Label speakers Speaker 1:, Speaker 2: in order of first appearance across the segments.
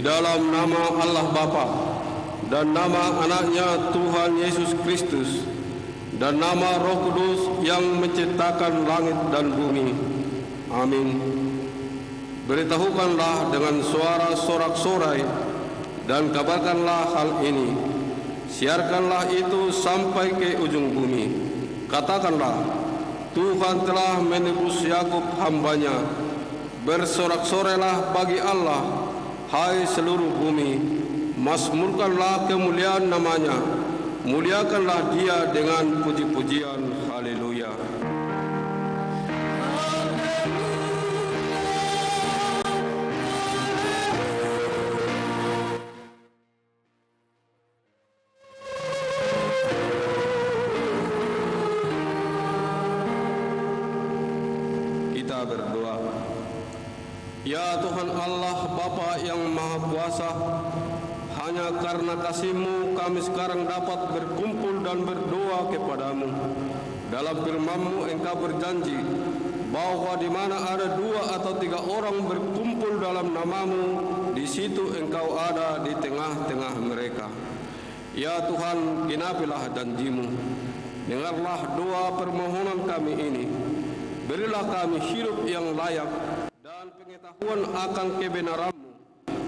Speaker 1: dalam nama Allah Bapa dan nama anaknya Tuhan Yesus Kristus dan nama Roh Kudus yang menciptakan langit dan bumi. Amin. Beritahukanlah dengan suara sorak-sorai dan kabarkanlah hal ini. Siarkanlah itu sampai ke ujung bumi. Katakanlah, Tuhan telah menebus Yakub hambanya. Bersorak-sorailah bagi Allah, hai seluruh bumi. Mazmurkanlah kemuliaan namanya. Muliakanlah dia dengan puji-pujian. Haleluya. Kita berdoa. Ya Tuhan Allah Bapa yang Maha Kuasa, hanya karena kasih-Mu kami sekarang dapat berkumpul dan berdoa kepadamu. Dalam firman-Mu Engkau berjanji bahwa di mana ada 2 atau 3 orang berkumpul dalam nama-Mu, di situ Engkau ada di tengah-tengah mereka. Ya Tuhan, genapilah janji-Mu. Dengarlah doa permohonan kami ini. Berilah kami hidup yang layak dan pengetahuan akan kebenaran-Mu,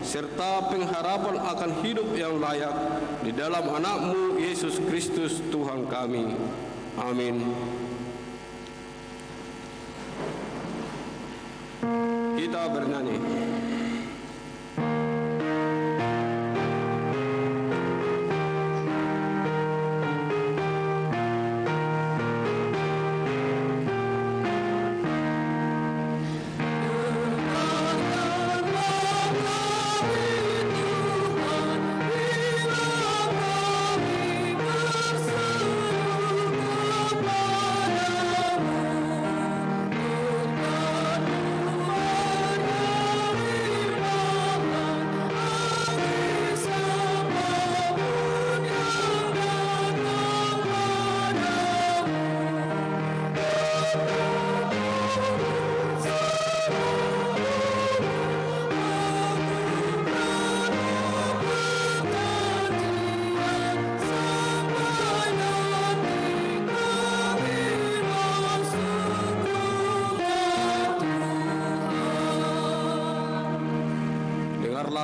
Speaker 1: serta pengharapan akan hidup yang layak di dalam anak-Mu Yesus Kristus Tuhan kami. Amin. Kita bernyanyi.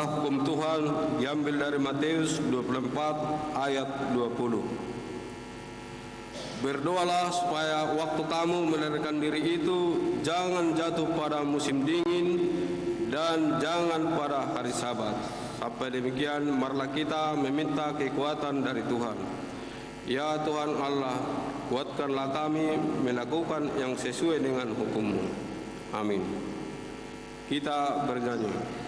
Speaker 1: Hukum Tuhan diambil dari Matius 24 ayat 20. Berdoalah supaya waktu kamu melahirkan diri itu jangan jatuh pada musim dingin dan jangan pada hari Sabat. Sampai demikian marilah kita meminta kekuatan dari Tuhan. Ya Tuhan Allah, kuatkanlah kami melakukan yang sesuai dengan hukum-Mu. Amin. Kita bernyanyi.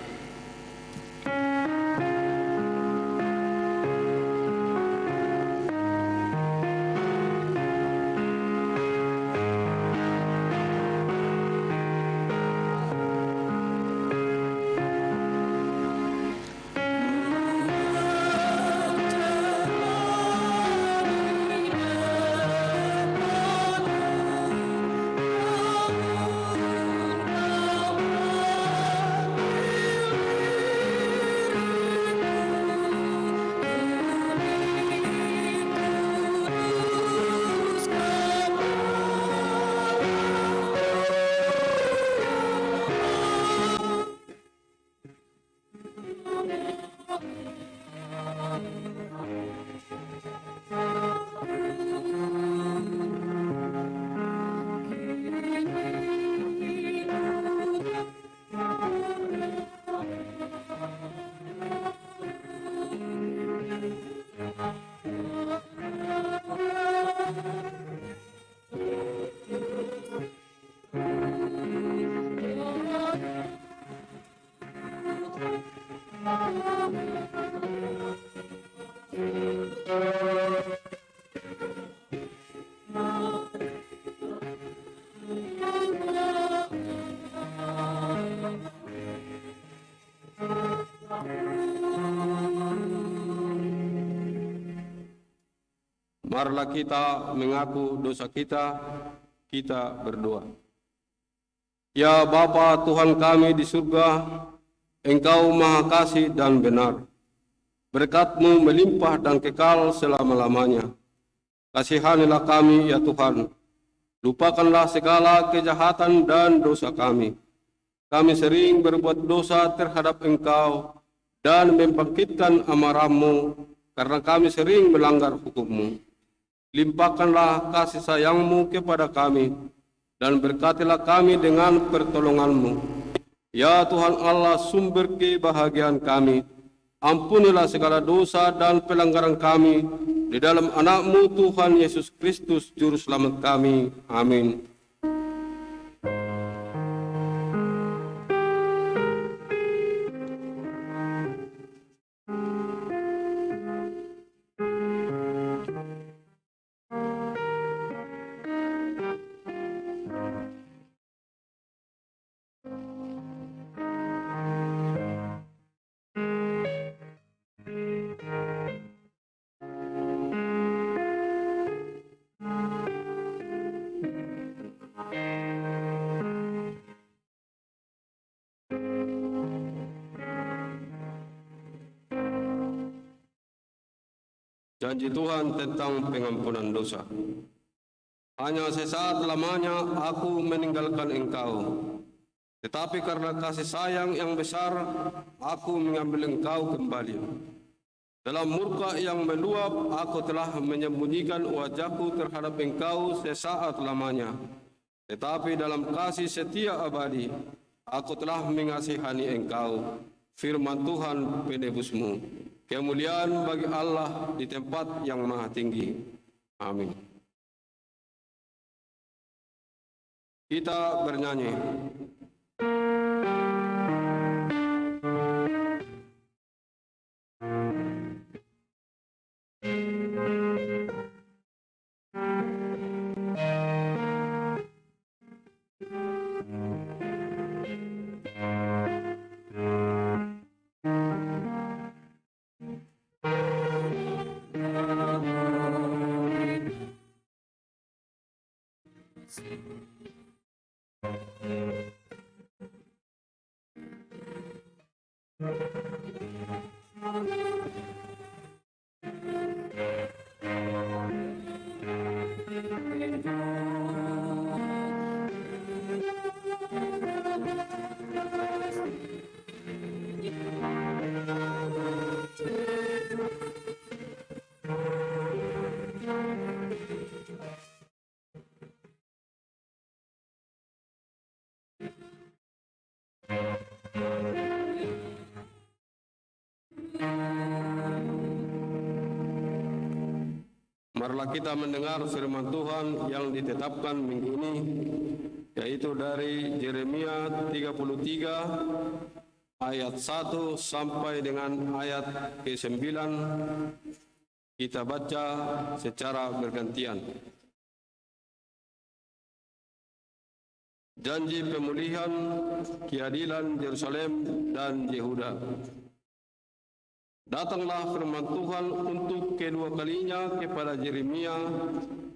Speaker 1: Marilah kita mengaku dosa kita, kita berdoa. Ya Bapa Tuhan kami di surga, Engkau Maha Kasih dan benar. Berkat-Mu melimpah dan kekal selama-lamanya. Kasihanilah kami, ya Tuhan. Lupakanlah segala kejahatan dan dosa kami. Kami sering berbuat dosa terhadap Engkau dan membangkitkan amarah-Mu karena kami sering melanggar hukum-Mu. Limpahkanlah kasih sayang-Mu kepada kami dan berkatilah kami dengan pertolongan-Mu. Ya Tuhan Allah, sumber kebahagiaan kami, ampunilah segala dosa dan pelanggaran kami di dalam anak-Mu Tuhan Yesus Kristus Juru Selamat kami. Amin. Janji Tuhan tentang pengampunan dosa. Hanya sesaat lamanya aku meninggalkan Engkau, tetapi karena kasih sayang yang besar, aku mengambil Engkau kembali. Dalam murka yang meluap, aku telah menyembunyikan wajahku terhadap Engkau sesaat lamanya. Tetapi dalam kasih setia abadi, aku telah mengasihani Engkau. Firman Tuhan penebus-Mu. Kemuliaan bagi Allah di tempat yang maha tinggi. Amin. Kita bernyanyi. Marilah kita mendengar firman Tuhan yang ditetapkan minggu ini, yaitu dari Yeremia 33 ayat 1 sampai dengan ayat ke-9. Kita baca secara bergantian. Janji pemulihan keadilan Yerusalem dan Yehuda. Datanglah firman Tuhan untuk kedua kalinya kepada Yeremia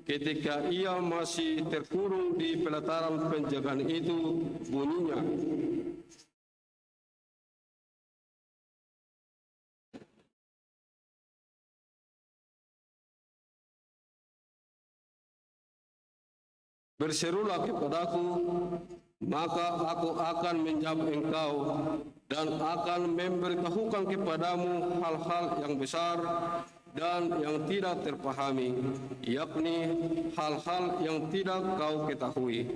Speaker 1: ketika ia masih terkurung di pelataran penjagaan itu, bunyinya, berserulah kepadaku, maka aku akan menjawab engkau dan akan memberitahukan kepadamu hal-hal yang besar dan yang tidak terpahami, yakni hal-hal yang tidak kau ketahui.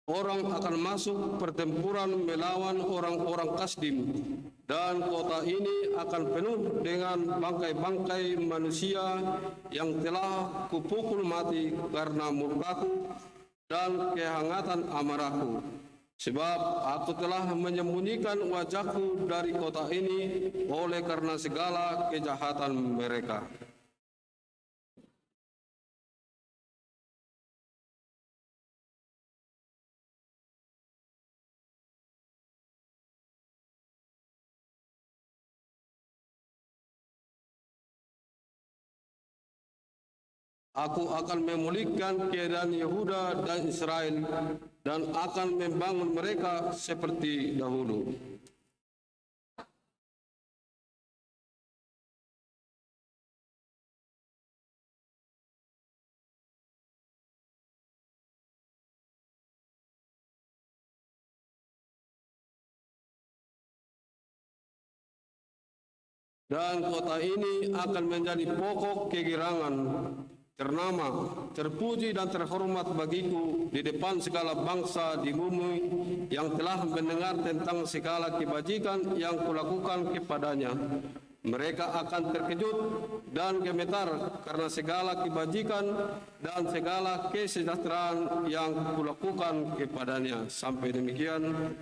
Speaker 1: Orang akan masuk pertempuran melawan orang-orang Kasdim, dan kota ini akan penuh dengan bangkai-bangkai manusia yang telah kupukul mati karena murkaku dan kehangatan amarahku. Sebab aku telah menyembunyikan wajahku dari kota ini oleh karena segala kejahatan mereka. Aku akan memulihkan keadaan Yehuda dan Israel dan akan membangun mereka seperti dahulu. Dan kota ini akan menjadi pokok kegirangan, ternama, terpuji dan terhormat bagiku di depan segala bangsa di bumi yang telah mendengar tentang segala kebajikan yang kulakukan kepadanya. Mereka akan terkejut dan gemetar karena segala kebajikan dan segala kesejahteraan yang kulakukan kepadanya. Sampai demikian.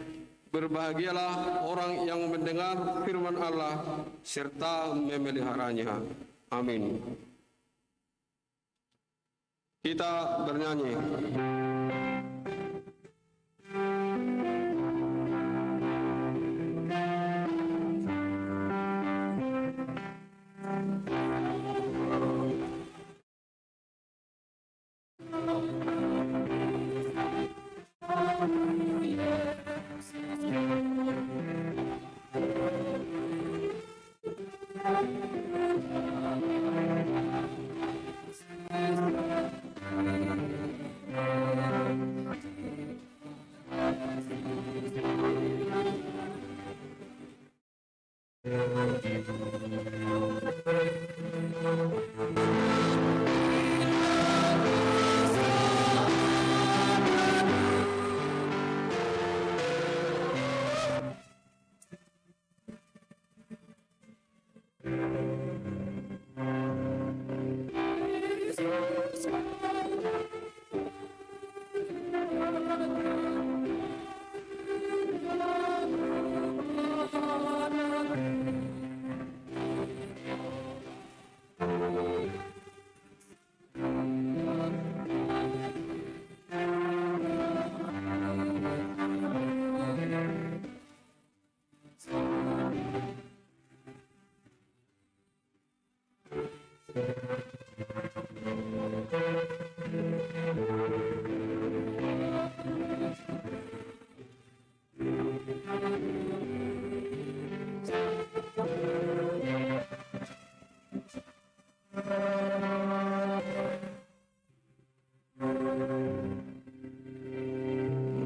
Speaker 1: Berbahagialah orang yang mendengar firman Allah serta memeliharanya. Amin. Kita bernyanyi.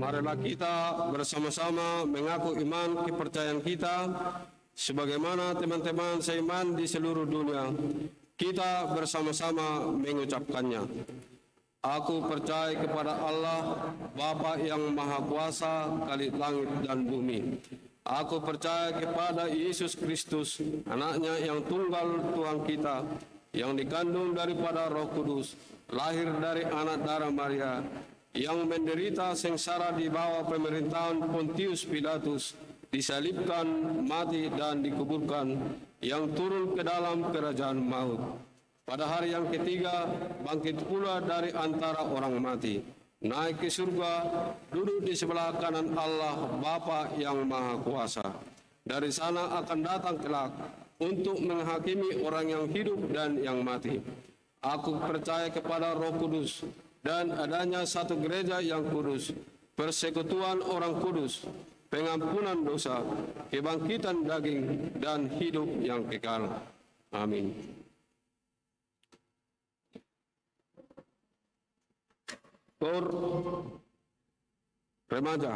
Speaker 1: Marilah kita bersama-sama mengaku iman kepercayaan kita sebagaimana teman-teman seiman di seluruh dunia. Kita bersama-sama mengucapkannya. Aku percaya kepada Allah, Bapa yang Maha Kuasa, Khalik langit dan bumi. Aku percaya kepada Yesus Kristus, anaknya yang tunggal Tuhan kita, yang dikandung daripada Roh Kudus, lahir dari anak darah Maria, yang menderita sengsara di bawah pemerintahan Pontius Pilatus, disalibkan, mati dan dikuburkan, yang turun ke dalam kerajaan maut. Pada hari yang ketiga, bangkit pula dari antara orang mati, naik ke surga, duduk di sebelah kanan Allah Bapa yang Maha Kuasa. Dari sana akan datang kelak untuk menghakimi orang yang hidup dan yang mati. Aku percaya kepada Roh Kudus dan adanya satu gereja yang kudus, persekutuan orang kudus, pengampunan dosa, kebangkitan daging, dan hidup yang kekal. Amin. Kor remaja.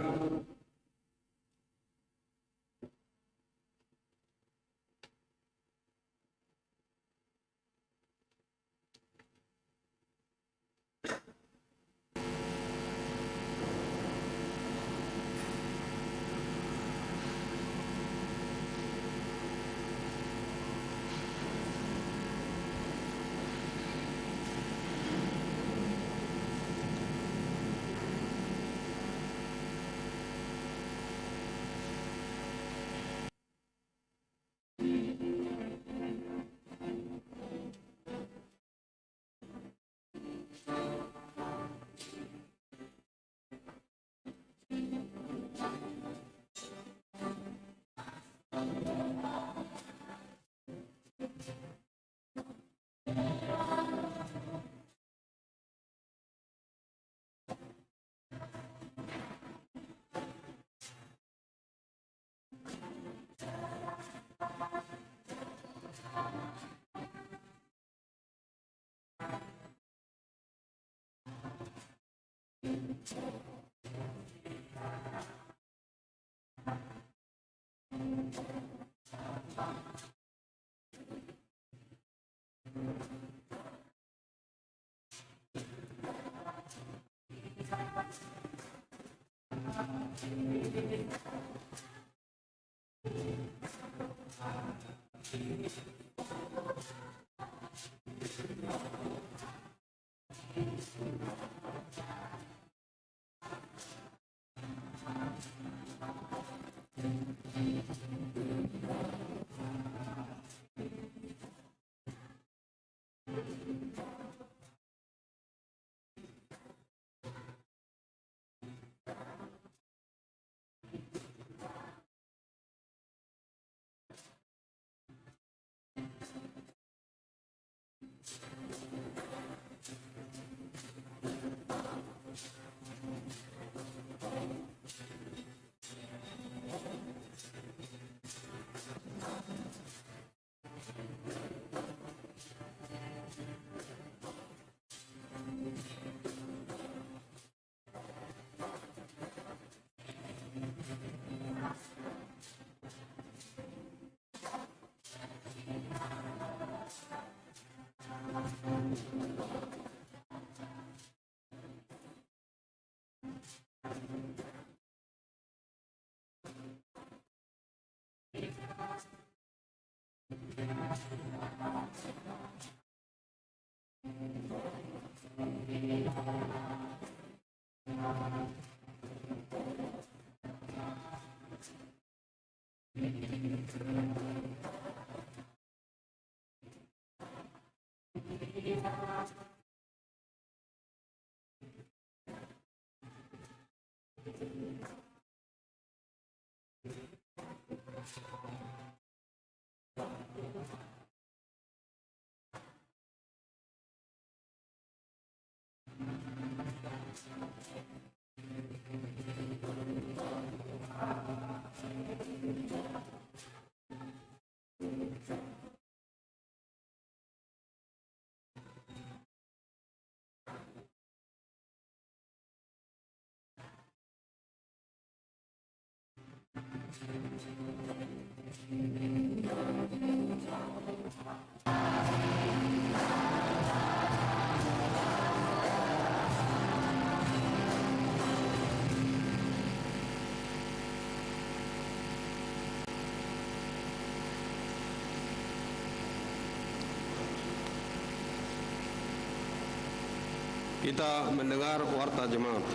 Speaker 1: Kita mendengar warta jemaat.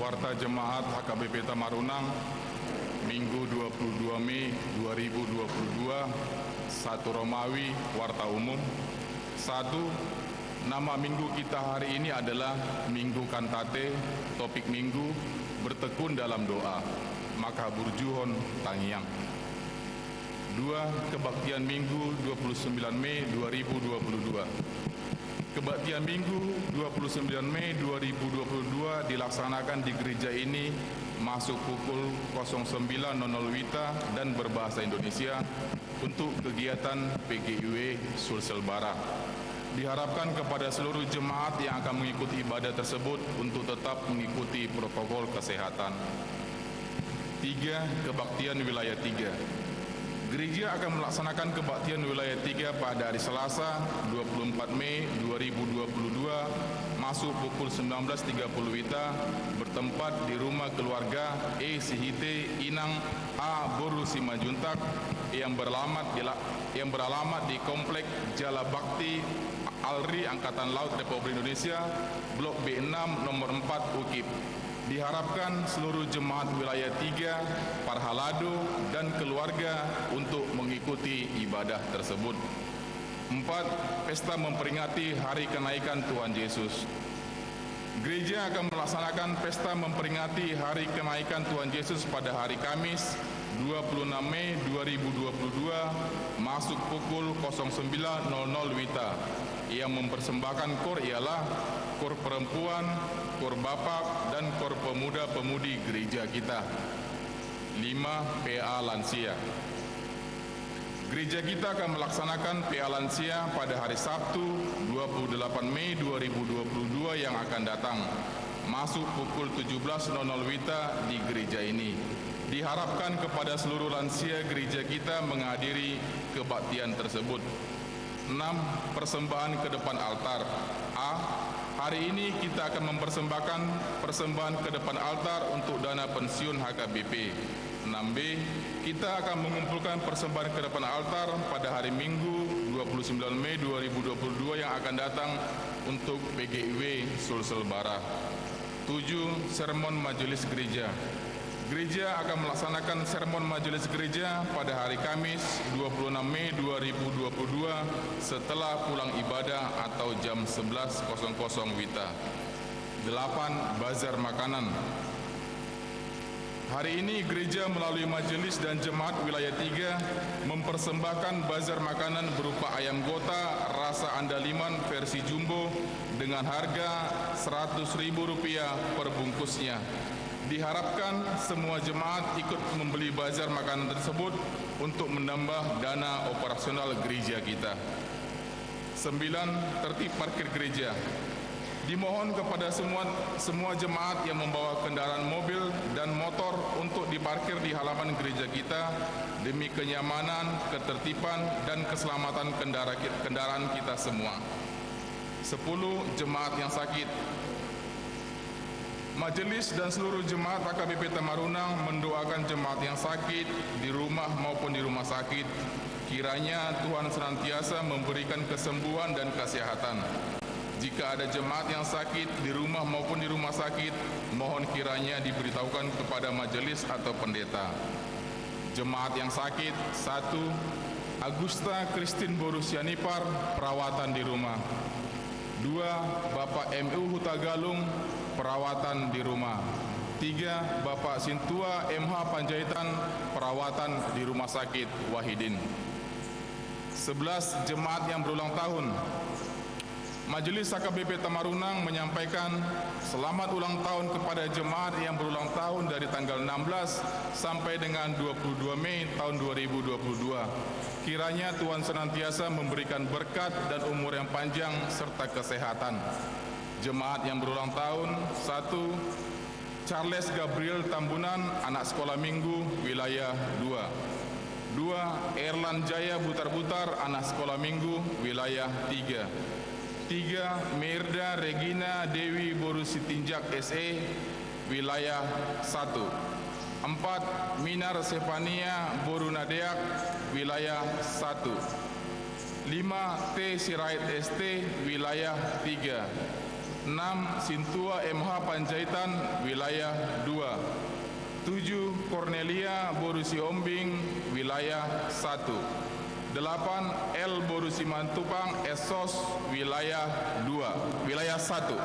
Speaker 2: Warta Jemaat HKBP Tamarunang, Minggu 22 Mei 2022, 1 Romawi, Warta Umum. 1. Nama minggu kita hari ini adalah Minggu Kantate, topik minggu, bertekun dalam doa, maka burjuhon tangiang. 2. Kebaktian Minggu 29 Mei 2022. Kebaktian Minggu 29 Mei 2022 dilaksanakan di gereja ini masuk pukul 09.00 WITA dan berbahasa Indonesia untuk kegiatan PGIW Sulsel Bara. Diharapkan kepada seluruh jemaat yang akan mengikuti ibadah tersebut untuk tetap mengikuti protokol kesehatan. 3. Kebaktian Wilayah 3. Gereja akan melaksanakan kebaktian wilayah 3 pada hari Selasa 24 Mei 2022 masuk pukul 19.30 WITA bertempat di rumah keluarga E. Sihite Inang A. Boru Simajuntak yang beralamat di Komplek Jala Bakti Alri Angkatan Laut Republik Indonesia Blok B6 nomor 4 UKIP. Diharapkan seluruh jemaat wilayah 3, Parhalado, dan keluarga untuk mengikuti ibadah tersebut. 4. Pesta memperingati Hari Kenaikan Tuhan Yesus. Gereja akan melaksanakan pesta memperingati Hari Kenaikan Tuhan Yesus pada hari Kamis 26 Mei 2022 masuk pukul 09.00 WITA. Yang mempersembahkan kor ialah kor perempuan, kor bapak, dan kor pemuda-pemudi gereja kita. 5. PA Lansia. Gereja kita akan melaksanakan PA Lansia pada hari Sabtu 28 Mei 2022 yang akan datang, masuk pukul 17.00 WITA di gereja ini. Diharapkan kepada seluruh lansia gereja kita menghadiri kebaktian tersebut. 6. Persembahan ke depan altar. A. Hari ini kita akan mempersembahkan persembahan ke depan altar untuk dana pensiun HKBP. 6B. Kita akan mengumpulkan persembahan ke depan altar pada hari Minggu 29 Mei 2022 yang akan datang untuk PGIW Sulsel Bara. 7. Sermon Majelis Gereja. Gereja akan melaksanakan sermon majelis gereja pada hari Kamis 26 Mei 2022 setelah pulang ibadah atau jam 11.00 WITA. 8. Bazar makanan. Hari ini gereja melalui majelis dan jemaat wilayah 3 mempersembahkan bazar makanan berupa ayam gota rasa andaliman versi jumbo dengan harga Rp100.000 per bungkusnya. Diharapkan semua jemaat ikut membeli bazar makanan tersebut untuk menambah dana operasional gereja kita. 9. Tertib parkir gereja. Dimohon kepada semua jemaat yang membawa kendaraan mobil dan motor untuk diparkir di halaman gereja kita demi kenyamanan, ketertiban, dan keselamatan kendaraan kita semua. 10. Jemaat yang sakit. Majelis dan seluruh jemaat HKBP Tamarunang mendoakan jemaat yang sakit di rumah maupun di rumah sakit. Kiranya Tuhan senantiasa memberikan kesembuhan dan kesehatan. Jika ada jemaat yang sakit di rumah maupun di rumah sakit, mohon kiranya diberitahukan kepada majelis atau pendeta. Jemaat yang sakit. 1. Agusta Christine Borusianipar, perawatan di rumah. 2. Bapak MU Huta Galung, perawatan di rumah. 3. Bapak Sintua MH Panjaitan, perawatan di Rumah Sakit Wahidin. 11. Jemaat yang berulang tahun. Majelis HKBP Tamarunang menyampaikan selamat ulang tahun kepada jemaat yang berulang tahun dari tanggal 16 sampai dengan 22 Mei tahun 2022. Kiranya Tuhan senantiasa memberikan berkat dan umur yang panjang serta kesehatan. Jemaat yang berulang tahun. 1. Charles Gabriel Tambunan, anak sekolah minggu, wilayah 2. 2. Erlan Jaya Butar-Butar, anak sekolah minggu, wilayah 3. 3. Mirda Regina Dewi Borusitinjak SE, wilayah 1. 4. Minar Sepania Borunadeak, wilayah 1. 5. T. Sirait ST, wilayah 3. 6. Sintua MH Panjaitan, wilayah 2. 7. Cornelia Borusi Ombing, wilayah 1. 8. L. Borusi Mantupang Esos, wilayah 2, wilayah 1.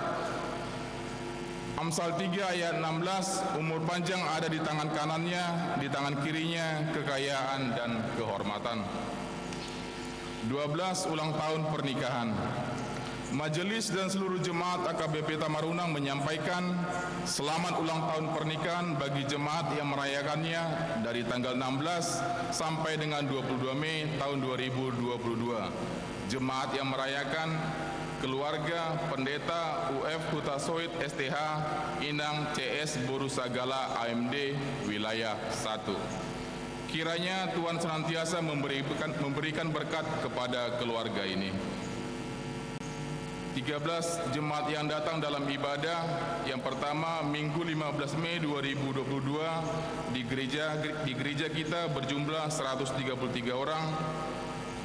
Speaker 2: Amsal 3 ayat 16, umur panjang ada di tangan kanannya, di tangan kirinya kekayaan dan kehormatan. 12. Ulang tahun pernikahan. Majelis dan seluruh jemaat HKBP Tamarunang menyampaikan selamat ulang tahun pernikahan bagi jemaat yang merayakannya dari tanggal 16 sampai dengan 22 Mei tahun 2022. Jemaat yang merayakan keluarga pendeta UF Hutasoid STH Inang CS Borusagala AMD wilayah 1. Kiranya Tuhan senantiasa memberikan berkat kepada keluarga ini. 13. Jemaat yang datang dalam ibadah. Yang pertama, Minggu 15 Mei 2022 di gereja kita berjumlah 133 orang.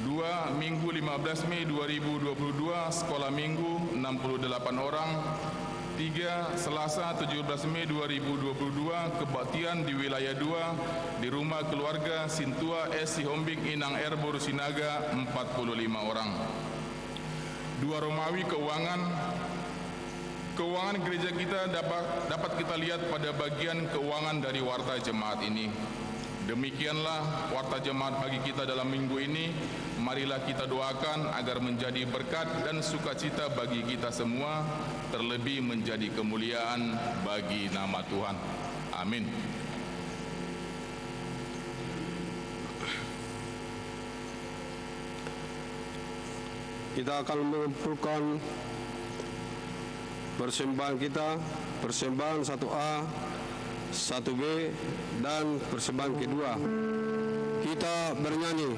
Speaker 2: 2. Minggu 15 Mei 2022 sekolah minggu 68 orang. 3. Selasa 17 Mei 2022 kebaktian di wilayah 2 di rumah keluarga Sintua S. Sihombing Inang R. Borusinaga 45 orang. 2. Romawi Keuangan. Keuangan gereja kita dapat kita lihat pada bagian keuangan dari warta jemaat ini. Demikianlah warta jemaat bagi kita dalam minggu ini. Marilah kita doakan agar menjadi berkat dan sukacita bagi kita semua, terlebih menjadi kemuliaan bagi nama Tuhan. Amin.
Speaker 1: Kita akan mengumpulkan persembahan kita, persembahan 1A, 1B, dan persembahan kedua. Kita bernyanyi.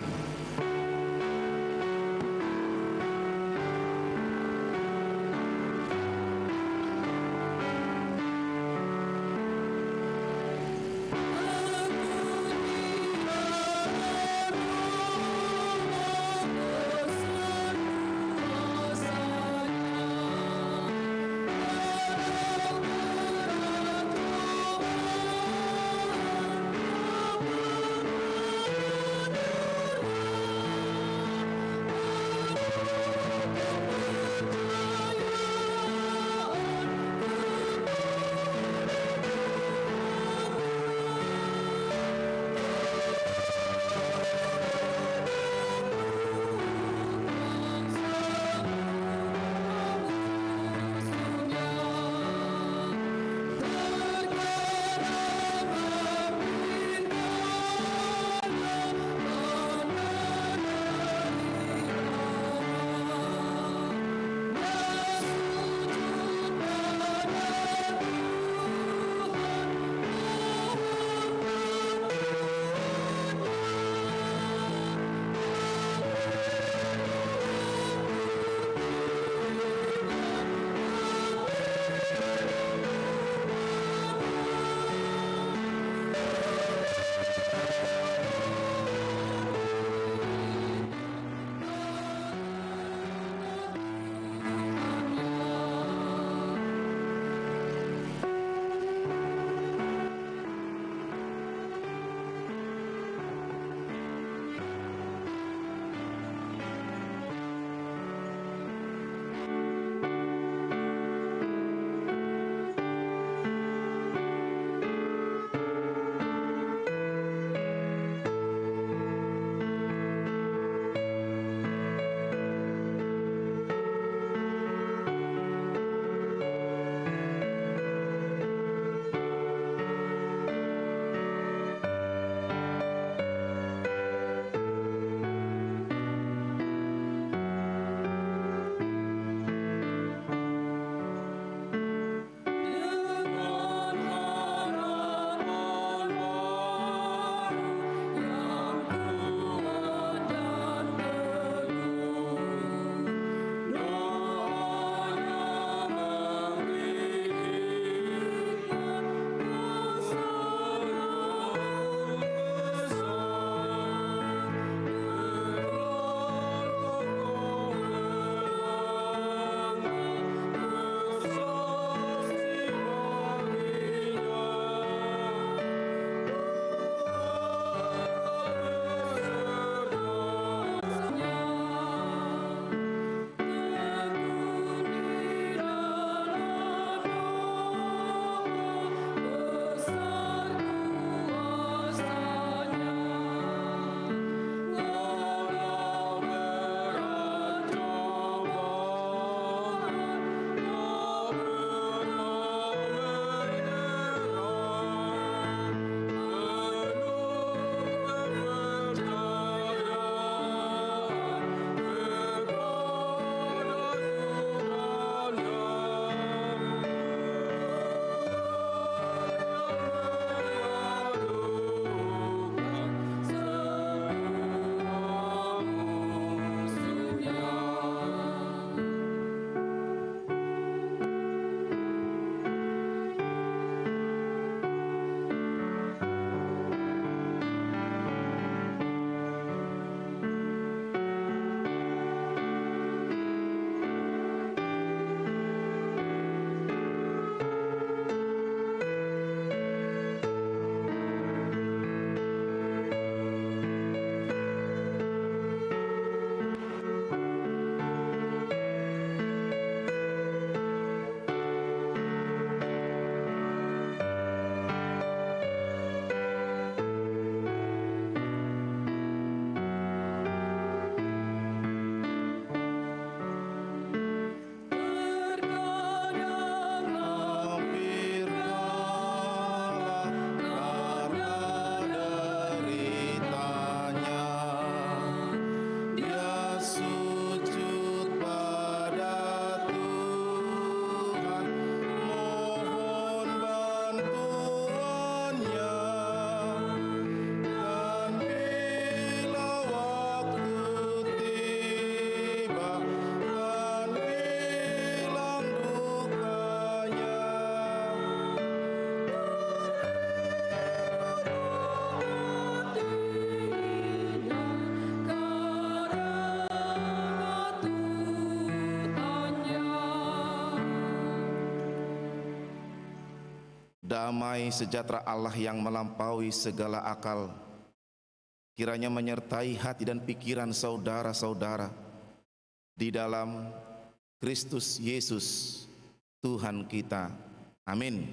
Speaker 3: damai sejahtera Allah yang melampaui segala akal kiranya menyertai hati dan pikiran saudara-saudara di dalam Kristus Yesus Tuhan kita. Amin.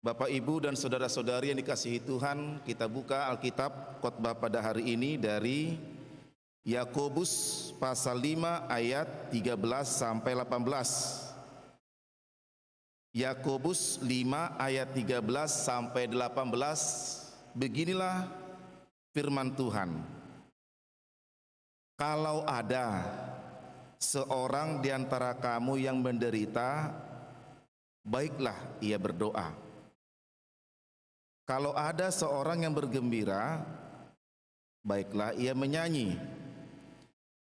Speaker 3: Bapak, Ibu, dan saudara-saudari yang dikasihi Tuhan, kita buka Alkitab khotbah pada hari ini dari Yakobus pasal 5 ayat 13 sampai 18. Yakobus 5 ayat 13 sampai 18. Beginilah firman Tuhan. Kalau ada seorang di antara kamu yang menderita, baiklah ia berdoa. Kalau ada seorang yang bergembira, baiklah ia menyanyi.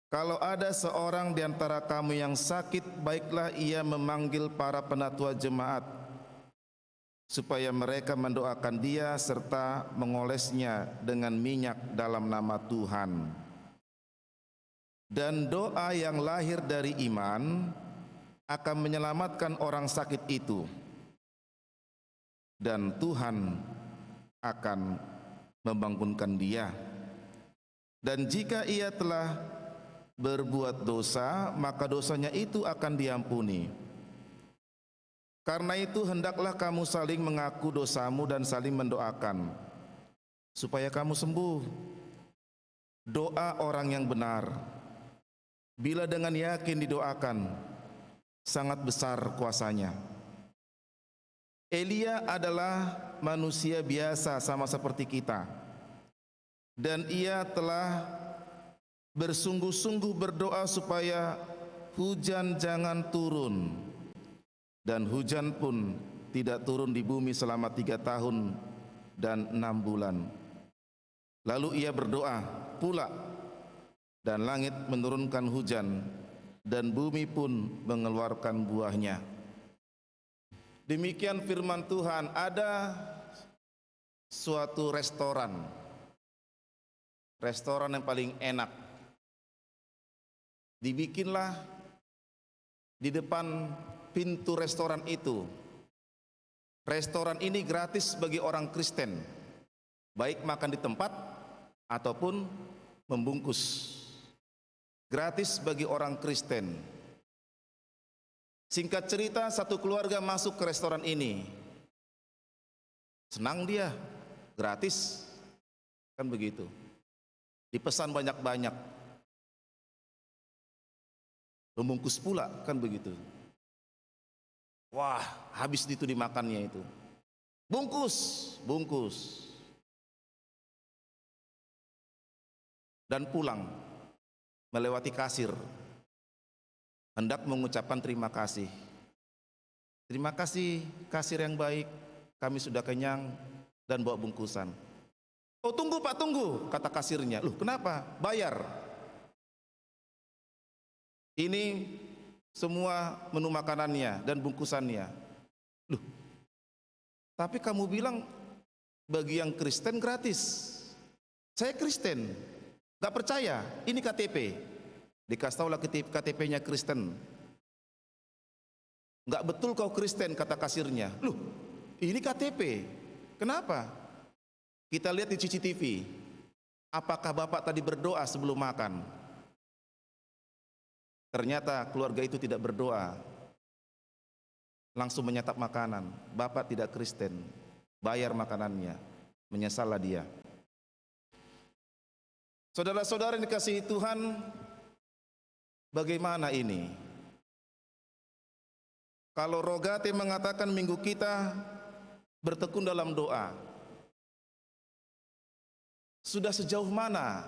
Speaker 3: Kalau ada seorang di antara kamu yang sakit, baiklah ia memanggil para penatua jemaat, supaya mereka mendoakan dia serta mengolesnya dengan minyak dalam nama Tuhan. Dan doa yang lahir dari iman akan menyelamatkan orang sakit itu, dan Tuhan akan membangunkan dia. Dan jika ia telah berbuat dosa, maka dosanya itu akan diampuni. Karena itu hendaklah kamu saling mengaku dosamu dan saling mendoakan supaya kamu sembuh. Doa orang yang benar, bila dengan yakin didoakan, sangat besar kuasanya. Elia adalah manusia biasa sama seperti kita, dan ia telah bersungguh-sungguh berdoa supaya hujan jangan turun, dan hujan pun tidak turun di bumi selama 3 tahun dan 6 bulan. Lalu ia berdoa pula, dan langit menurunkan hujan, dan bumi pun mengeluarkan buahnya. Demikian firman Tuhan. Ada suatu restoran yang paling enak. Dibikinlah di depan pintu restoran itu. Restoran ini gratis bagi orang Kristen, baik makan di tempat ataupun membungkus. Gratis bagi orang Kristen. Singkat cerita, satu keluarga masuk ke restoran ini. Senang dia, gratis, kan begitu. Dipesan banyak-banyak, membungkus pula, kan begitu. Wah, habis itu dimakannya itu. Bungkus. Dan pulang, melewati kasir, hendak mengucapkan terima kasih. Terima kasih kasir yang baik, kami sudah kenyang dan bawa bungkusan. Oh, tunggu Pak, tunggu, kata kasirnya. Loh, kenapa? Bayar. Ini semua menu makanannya dan bungkusannya. Loh, tapi kamu bilang bagi yang Kristen gratis. Saya Kristen, gak percaya, ini KTP. Dikasih tahulah KTP-nya Kristen. Gak betul kau Kristen, kata kasirnya. Loh, ini KTP. Kenapa? Kita lihat di CCTV. Apakah Bapak tadi berdoa sebelum makan? Ternyata keluarga itu tidak berdoa, langsung menyantap makanan. Bapak tidak Kristen, bayar makanannya. Menyesallah dia. Saudara-saudara yang dikasihi Tuhan, bagaimana ini? Kalau Rogate mengatakan minggu kita bertekun dalam doa, sudah sejauh mana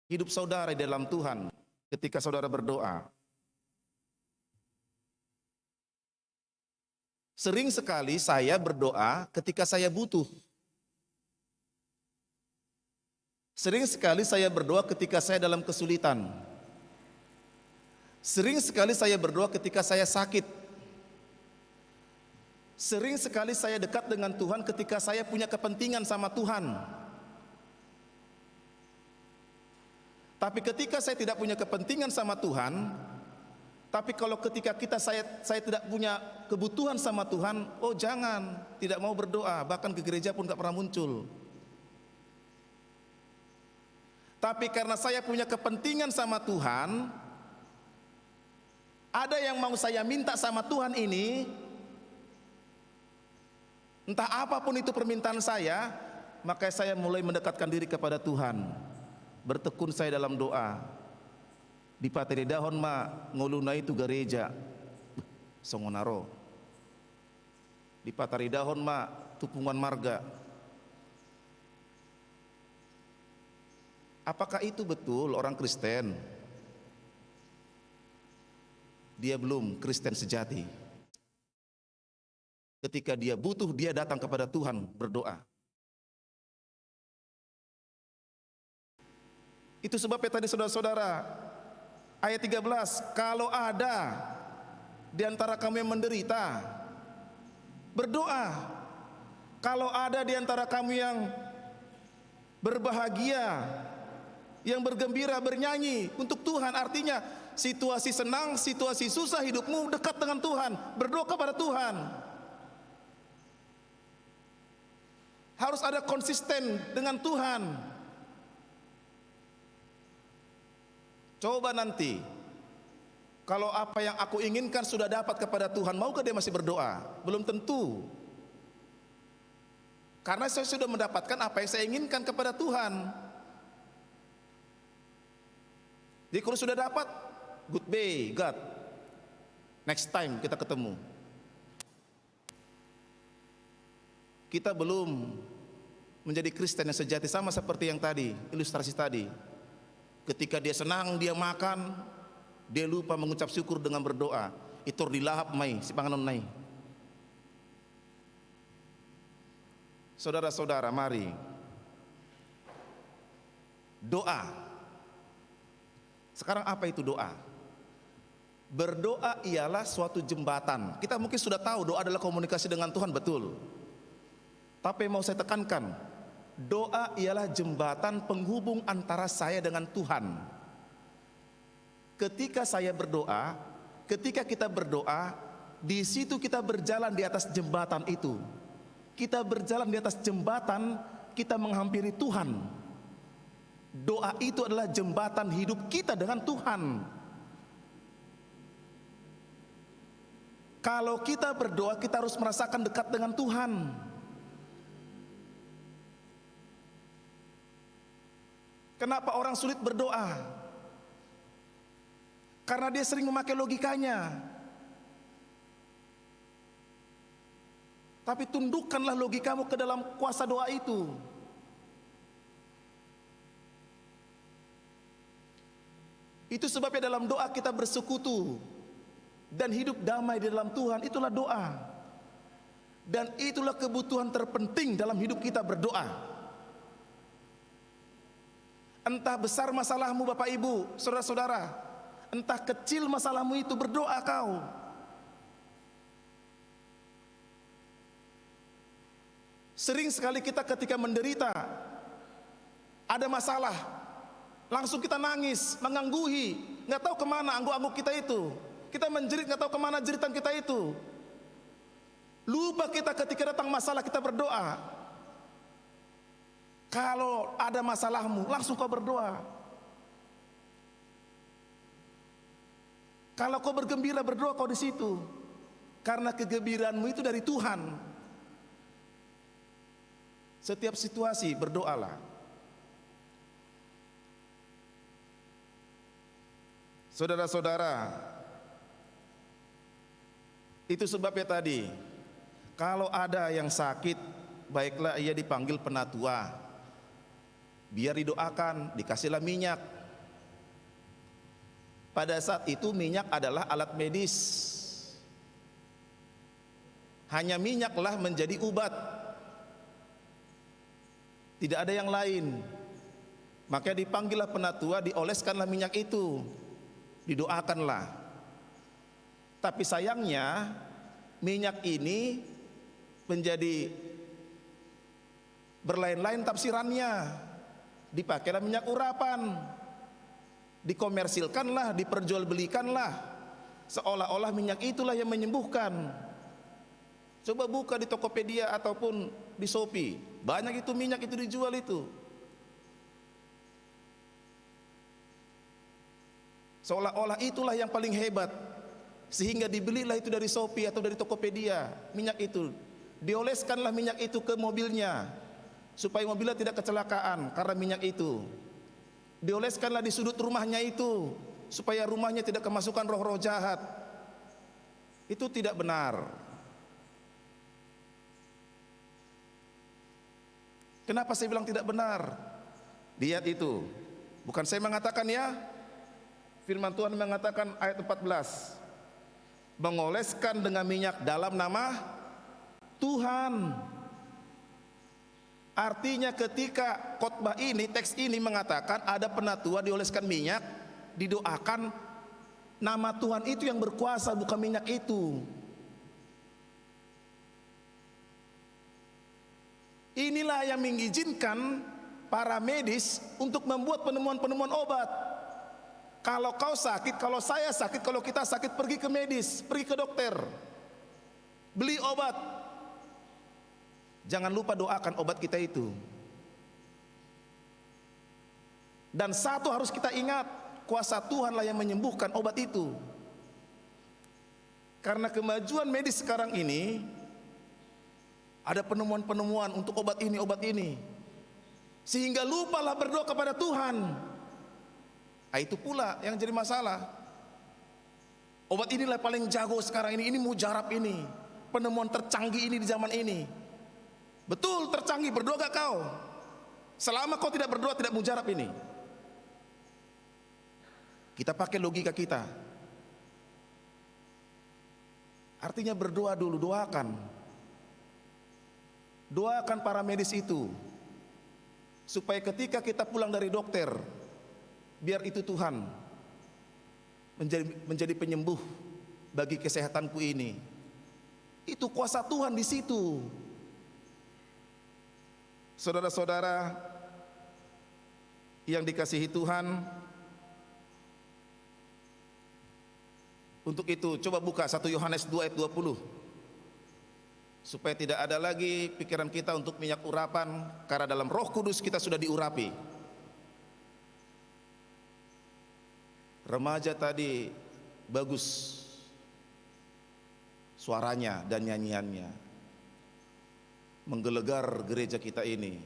Speaker 3: hidup saudara di dalam Tuhan ketika saudara berdoa? Sering sekali saya berdoa ketika saya butuh. Sering sekali saya berdoa ketika saya dalam kesulitan. Sering sekali saya berdoa ketika saya sakit. Sering sekali saya dekat dengan Tuhan ketika saya punya kepentingan sama Tuhan. Tapi ketika saya tidak punya kepentingan sama Tuhan, Tapi kalau ketika saya tidak punya kebutuhan sama Tuhan, oh jangan, tidak mau berdoa, bahkan ke gereja pun gak pernah muncul. Tapi karena saya punya kepentingan sama Tuhan, ada yang mau saya minta sama Tuhan ini, entah apapun itu permintaan saya, maka saya mulai mendekatkan diri kepada Tuhan. Bertekun saya dalam doa. Di pateri dahon ma ngoluna itu gereja songonaro. Di pateri dahon ma tupungan marga. Apakah itu betul orang Kristen? Dia belum Kristen sejati. Ketika dia butuh, dia datang kepada Tuhan berdoa. Itu sebabnya tadi saudara-saudara, ayat 13, kalau ada di antara kamu yang menderita, berdoa. Kalau ada di antara kamu yang berbahagia, yang bergembira, bernyanyi untuk Tuhan, artinya situasi senang, situasi susah hidupmu dekat dengan Tuhan, berdoa kepada Tuhan. Harus ada konsisten dengan Tuhan. Coba nanti, kalau apa yang aku inginkan sudah dapat kepada Tuhan, maukah dia masih berdoa? Belum tentu. Karena saya sudah mendapatkan apa yang saya inginkan kepada Tuhan. Jadi kalau sudah dapat, good day, God. Next time kita ketemu. Kita belum menjadi Kristen yang sejati, sama seperti yang tadi, ilustrasi tadi. Ketika dia senang, dia makan, dia lupa mengucap syukur dengan berdoa. Itur dilahap mai, si panganon nai. Saudara-saudara, mari doa. Sekarang apa itu doa? Berdoa ialah suatu jembatan. Kita mungkin sudah tahu doa adalah komunikasi dengan Tuhan, betul. Tapi mau saya tekankan, doa ialah jembatan penghubung antara saya dengan Tuhan. Ketika saya berdoa, ketika kita berdoa, di situ kita berjalan di atas jembatan itu. Kita berjalan di atas jembatan, kita menghampiri Tuhan. Doa itu adalah jembatan hidup kita dengan Tuhan. Kalau kita berdoa, kita harus merasakan dekat dengan Tuhan. Kenapa orang sulit berdoa? Karena dia sering memakai logikanya. Tapi tundukkanlah logikamu ke dalam kuasa doa itu. Itu sebabnya dalam doa kita bersekutu dan hidup damai di dalam Tuhan. Itulah doa. Dan itulah kebutuhan terpenting dalam hidup kita, berdoa. Entah besar masalahmu Bapak Ibu, saudara-saudara, entah kecil masalahmu itu, berdoa kau. Sering sekali kita ketika menderita, ada masalah, langsung kita nangis, mengangguhi, nggak tahu kemana angguk-angguk kita itu. Kita menjerit, nggak tahu kemana jeritan kita itu. Lupa kita ketika datang masalah, kita berdoa. Kalau ada masalahmu, langsung kau berdoa. Kalau kau bergembira, berdoa kau di situ. Karena kegembiraanmu itu dari Tuhan. Setiap situasi berdoalah. Saudara-saudara, itu sebabnya tadi, kalau ada yang sakit, baiklah ia dipanggil penatua. Biar didoakan, dikasihlah minyak. Pada saat itu minyak adalah alat medis. Hanya minyaklah menjadi obat. Tidak ada yang lain. Maka dipanggillah penatua, dioleskanlah minyak itu, didoakanlah. Tapi sayangnya minyak ini menjadi berlain-lain tafsirannya. Dipakailah minyak urapan, dikomersilkanlah, diperjualbelikanlah, seolah-olah minyak itulah yang menyembuhkan. Coba buka di Tokopedia ataupun di Shopee, banyak itu minyak itu dijual itu. Seolah-olah itulah yang paling hebat, sehingga dibelilah itu dari Shopee atau dari Tokopedia minyak itu. Dioleskanlah minyak itu ke mobilnya supaya mobilnya tidak kecelakaan karena minyak itu. Dioleskanlah di sudut rumahnya itu supaya rumahnya tidak kemasukan roh-roh jahat. Itu tidak benar. Kenapa saya bilang tidak benar? Lihat itu. Bukan saya mengatakan ya. Firman Tuhan mengatakan ayat 14. Mengoleskan dengan minyak dalam nama Tuhan. Artinya ketika khotbah ini, teks ini mengatakan ada penatua dioleskan minyak, didoakan, nama Tuhan itu yang berkuasa, bukan minyak itu. Inilah yang mengizinkan para medis untuk membuat penemuan-penemuan obat. Kalau kau sakit, kalau saya sakit, kalau kita sakit, pergi ke medis, pergi ke dokter, beli obat. Jangan lupa doakan obat kita itu. Dan satu harus kita ingat, kuasa Tuhanlah yang menyembuhkan obat itu. Karena kemajuan medis sekarang ini, ada penemuan-penemuan untuk obat ini, sehingga lupalah berdoa kepada Tuhan. Nah, itu pula yang jadi masalah. Obat inilah paling jago sekarang ini mujarab ini, penemuan tercanggih ini di zaman ini. Betul tercanggih, berdoa gak kau? Selama kau tidak berdoa, tidak mujarab ini. Kita pakai logika kita. Artinya berdoa dulu, doakan. Doakan para medis itu supaya ketika kita pulang dari dokter, biar itu Tuhan menjadi penyembuh bagi kesehatanku ini. Itu kuasa Tuhan di situ. Saudara-saudara yang dikasihi Tuhan, untuk itu coba buka 1 Yohanes 2 ayat 20. Supaya tidak ada lagi pikiran kita untuk minyak urapan, karena dalam Roh Kudus kita sudah diurapi. Remaja tadi bagus suaranya dan nyanyiannya, menggelegar gereja kita ini.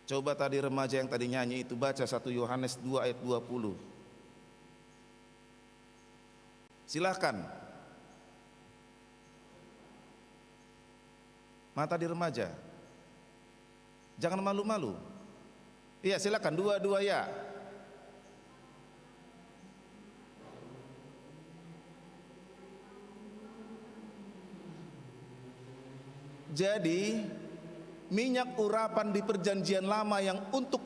Speaker 3: Coba tadi remaja yang tadi nyanyi itu baca 1 Yohanes 2 ayat 20. Silakan. Mata di remaja, jangan malu-malu. Iya, silakan, dua-dua ya. Jadi minyak urapan di perjanjian lama yang untuk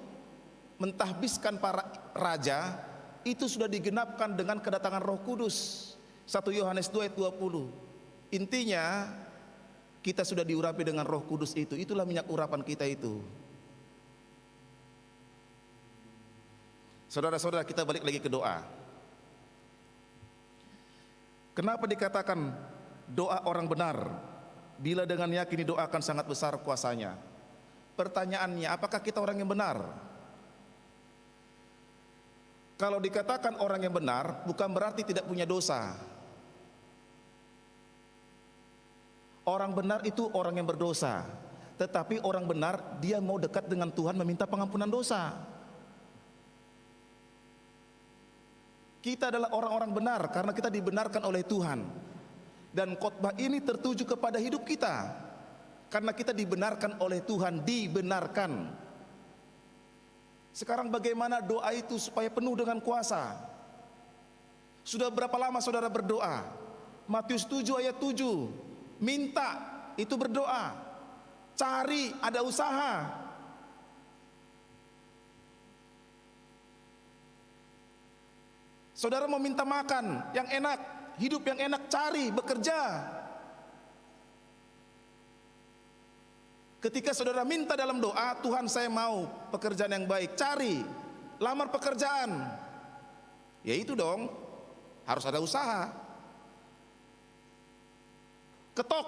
Speaker 3: mentahbiskan para raja itu sudah digenapkan dengan kedatangan Roh Kudus. 1 Yohanes 2 ayat 20. Intinya kita sudah diurapi dengan Roh Kudus itu. Itulah minyak urapan kita itu. Saudara-saudara, kita balik lagi ke doa. Kenapa dikatakan doa orang benar? Bila dengan yakin didoakan sangat besar kuasanya. Pertanyaannya, apakah kita orang yang benar? Kalau dikatakan orang yang benar, bukan berarti tidak punya dosa. Orang benar itu orang yang berdosa, tetapi orang benar dia mau dekat dengan Tuhan meminta pengampunan dosa. Kita adalah orang-orang benar karena kita dibenarkan oleh Tuhan. Dan khotbah ini tertuju kepada hidup kita, karena kita dibenarkan oleh Tuhan, dibenarkan. Sekarang bagaimana doa itu supaya penuh dengan kuasa? Sudah berapa lama saudara berdoa? Matius 7 ayat 7. Minta itu berdoa, cari ada usaha. Saudara mau minta makan yang enak, hidup yang enak, cari, bekerja. Ketika saudara minta dalam doa, Tuhan saya mau pekerjaan yang baik, cari, lamar pekerjaan. Ya itu dong. harus ada usaha. Ketok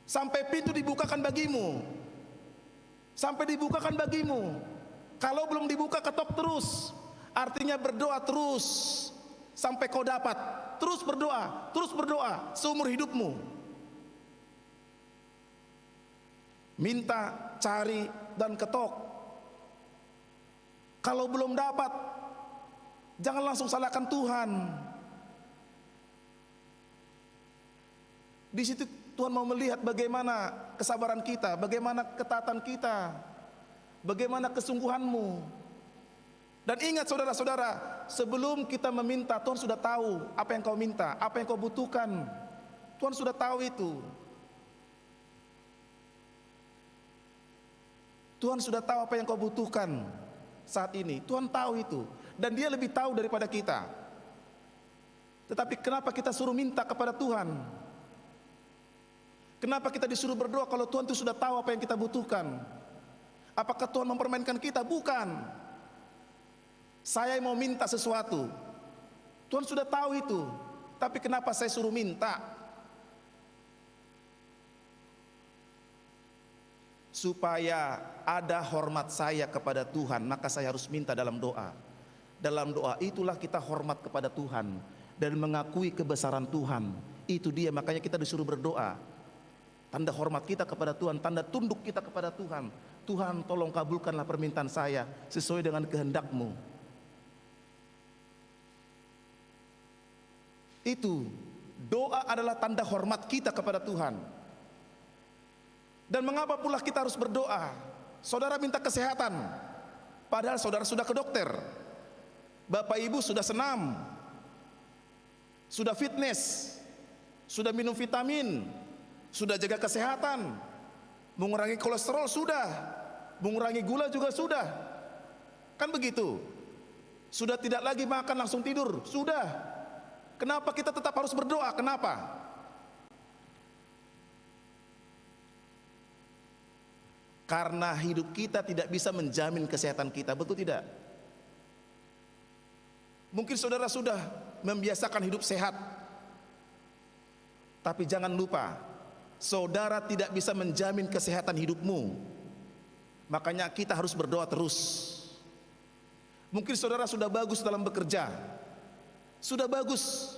Speaker 3: sampai pintu dibukakan bagimu, sampai dibukakan bagimu. Kalau belum dibuka, ketok terus, artinya berdoa terus sampai kau dapat. Terus berdoa seumur hidupmu. Minta, cari, dan ketok. Kalau belum dapat, jangan langsung salahkan Tuhan. Di situ Tuhan mau melihat bagaimana kesabaran kita, bagaimana ketaatan kita, bagaimana kesungguhanmu. Dan ingat saudara-saudara, sebelum kita meminta, Tuhan sudah tahu apa yang kau minta, apa yang kau butuhkan. Tuhan sudah tahu itu. Tuhan sudah tahu apa yang kau butuhkan saat ini. Tuhan tahu itu, dan Dia lebih tahu daripada kita. Tetapi kenapa kita suruh minta kepada Tuhan? Kenapa kita disuruh berdoa kalau Tuhan itu sudah tahu apa yang kita butuhkan? Apakah Tuhan mempermainkan kita? Bukan. Saya mau minta sesuatu, Tuhan sudah tahu itu. Tapi kenapa saya suruh minta? Supaya ada hormat saya kepada Tuhan, maka saya harus minta dalam doa. Dalam doa itulah kita hormat kepada Tuhan dan mengakui kebesaran Tuhan. Itu dia, makanya kita disuruh berdoa. Tanda hormat kita kepada Tuhan, tanda tunduk kita kepada Tuhan. Tuhan, tolong kabulkanlah permintaan saya sesuai dengan kehendak-Mu. Itu, doa adalah tanda hormat kita kepada Tuhan. Dan mengapa pula kita harus berdoa? Saudara minta kesehatan, padahal saudara sudah ke dokter. Bapak ibu sudah senam, sudah fitness, sudah minum vitamin, sudah jaga kesehatan, mengurangi kolesterol sudah, mengurangi gula juga sudah. Kan begitu. Sudah tidak lagi makan langsung tidur, sudah. Kenapa kita tetap harus berdoa? Kenapa? Karena hidup kita tidak bisa menjamin kesehatan kita, betul tidak? Mungkin saudara sudah membiasakan hidup sehat, tapi jangan lupa, saudara tidak bisa menjamin kesehatan hidupmu. Makanya kita harus berdoa terus. Mungkin saudara sudah bagus dalam bekerja, sudah bagus,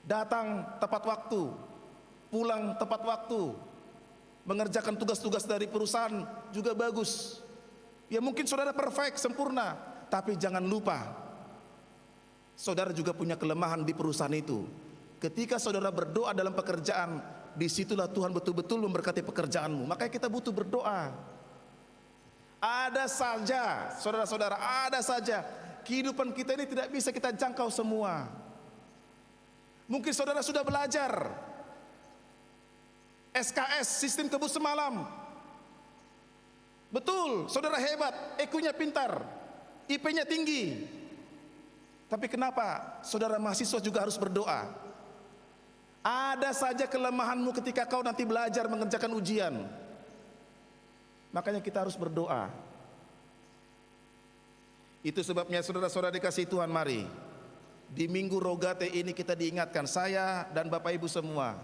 Speaker 3: datang tepat waktu, pulang tepat waktu, mengerjakan tugas-tugas dari perusahaan juga bagus. Ya mungkin saudara perfect, sempurna, tapi jangan lupa, saudara juga punya kelemahan di perusahaan itu. Ketika saudara berdoa dalam pekerjaan, disitulah Tuhan betul-betul memberkati pekerjaanmu. Makanya kita butuh berdoa. Ada saja, saudara-saudara, ada saja kehidupan kita ini tidak bisa kita jangkau semua. Mungkin saudara sudah belajar SKS, sistem kebut semalam. Betul, saudara hebat, EQ-nya pintar, IP-nya tinggi. Tapi kenapa saudara mahasiswa juga harus berdoa? Ada saja kelemahanmu ketika kau nanti belajar mengerjakan ujian. Makanya kita harus berdoa. Itu sebabnya saudara-saudara dikasihi Tuhan, mari di Minggu Rogate ini kita diingatkan, saya dan Bapak Ibu semua,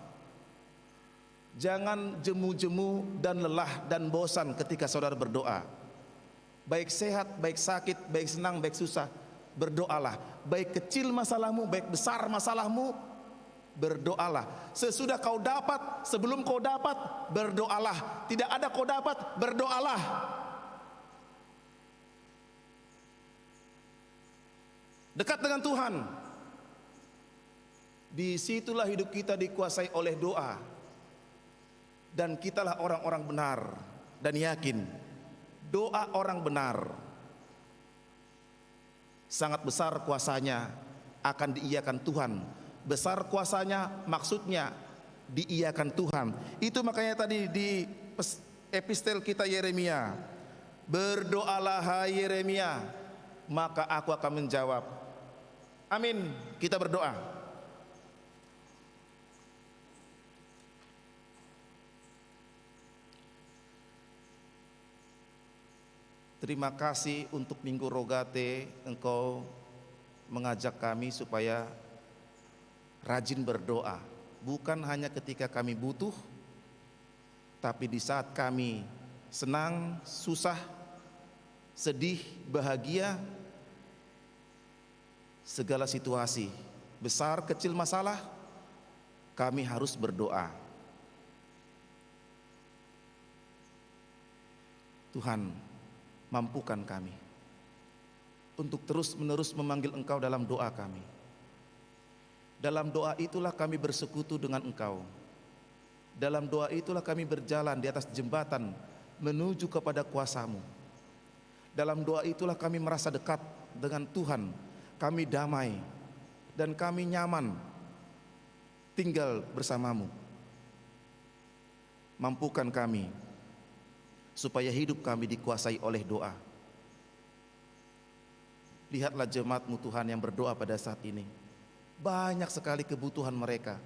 Speaker 3: jangan jemu-jemu dan lelah dan bosan ketika saudara berdoa. Baik sehat, baik sakit, baik senang, baik susah, berdoalah. Baik kecil masalahmu, baik besar masalahmu, berdoalah. Sesudah kau dapat, sebelum kau dapat, berdoalah. Tidak ada kau dapat, berdoalah. Dekat dengan Tuhan. Disitulah hidup kita dikuasai oleh doa. Dan kitalah orang-orang benar. Dan yakin, doa orang benar sangat besar kuasanya, akan diiyakan Tuhan. Besar kuasanya maksudnya diiyakan Tuhan. Itu makanya tadi di epistel kita Yeremia, berdoalah hai Yeremia, maka aku akan menjawab. Amin. Kita berdoa. Terima kasih untuk Minggu Rogate, Engkau mengajak kami supaya rajin berdoa, bukan hanya ketika kami butuh, tapi di saat kami senang, susah, sedih, bahagia, segala situasi, besar kecil masalah, kami harus berdoa. Tuhan, mampukan kami untuk terus-menerus memanggil Engkau dalam doa kami. Dalam doa itulah kami bersekutu dengan Engkau. Dalam doa itulah kami berjalan di atas jembatan menuju kepada kuasa-Mu. Dalam doa itulah kami merasa dekat dengan Tuhan. Kami damai dan kami nyaman tinggal bersama-Mu. Mampukan kami supaya hidup kami dikuasai oleh doa. Lihatlah jemaat-Mu Tuhan yang berdoa pada saat ini. Banyak sekali kebutuhan mereka.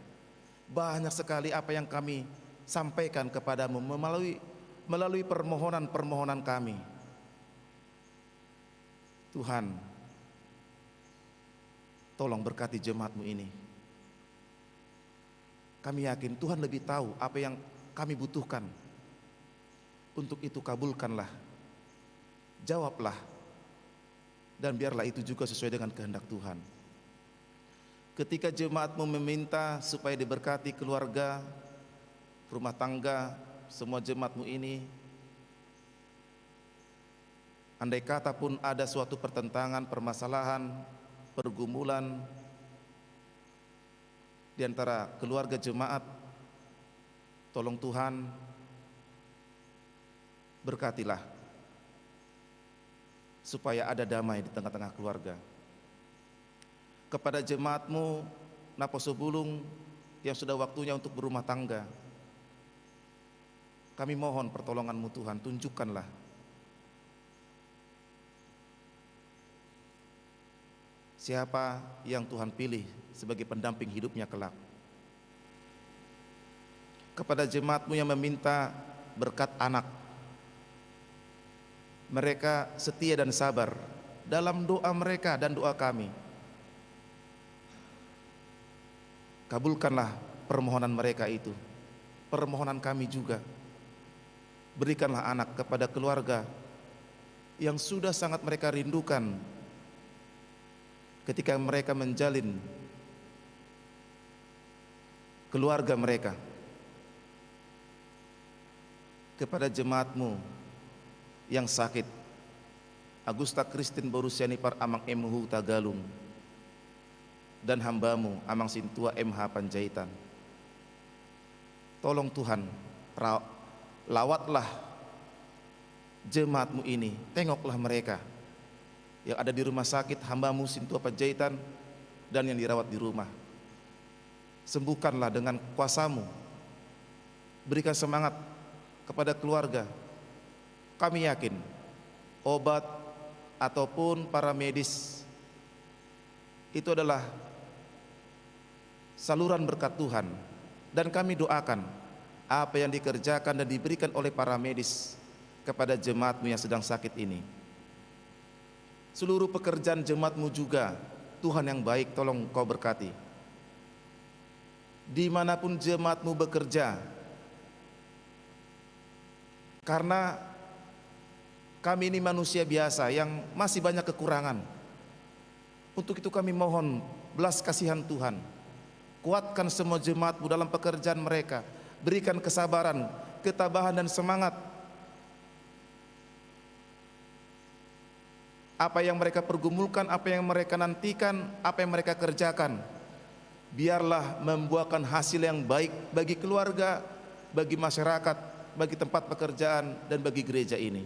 Speaker 3: Banyak sekali apa yang kami sampaikan kepadamu melalui permohonan-permohonan kami. Tuhan, tolong berkati jemaat-Mu ini. Kami yakin Tuhan lebih tahu apa yang kami butuhkan. Untuk itu kabulkanlah, jawablah, dan biarlah itu juga sesuai dengan kehendak Tuhan. Ketika jemaat-Mu meminta supaya diberkati keluarga, rumah tangga, semua jemaat-Mu ini, andai kata pun ada suatu pertentangan, permasalahan, pergumulan di antara keluarga jemaat, tolong Tuhan berkatilah supaya ada damai di tengah-tengah keluarga. Kepada jemaat-Mu Naposo Bulung yang sudah waktunya untuk berumah tangga, kami mohon pertolongan-Mu Tuhan, tunjukkanlah siapa yang Tuhan pilih sebagai pendamping hidupnya kelak. Kepada jemaat-Mu yang meminta berkat anak, mereka setia dan sabar dalam doa mereka dan doa kami. Kabulkanlah permohonan mereka itu, permohonan kami juga. Berikanlah anak kepada keluarga yang sudah sangat mereka rindukan ketika mereka menjalin keluarga mereka. Kepada jemaat-Mu yang sakit, Agusta Kristin Borusiani Par Amang Emuhu Tagalung, dan hamba-Mu Amang Sintua MH Panjaitan, tolong Tuhan, lawatlah jemaat-Mu ini, tengoklah mereka yang ada di rumah sakit, hamba-Mu Sintua Panjaitan dan yang dirawat di rumah. Sembuhkanlah dengan kuasa-Mu, berikan semangat kepada keluarga. Kami yakin obat ataupun para medis itu adalah saluran berkat Tuhan, dan kami doakan apa yang dikerjakan dan diberikan oleh para medis kepada jemaat-Mu yang sedang sakit ini. Seluruh pekerjaan jemaat-Mu juga, Tuhan yang baik, tolong Kau berkati. Dimanapun jemaat-Mu bekerja, karena kami ini manusia biasa yang masih banyak kekurangan. Untuk itu kami mohon belas kasihan Tuhan. Kuatkan semua jemaat-Mu dalam pekerjaan mereka. Berikan kesabaran, ketabahan dan semangat. Apa yang mereka pergumulkan, apa yang mereka nantikan, apa yang mereka kerjakan, biarlah membuahkan hasil yang baik bagi keluarga, bagi masyarakat, bagi tempat pekerjaan, dan bagi gereja ini.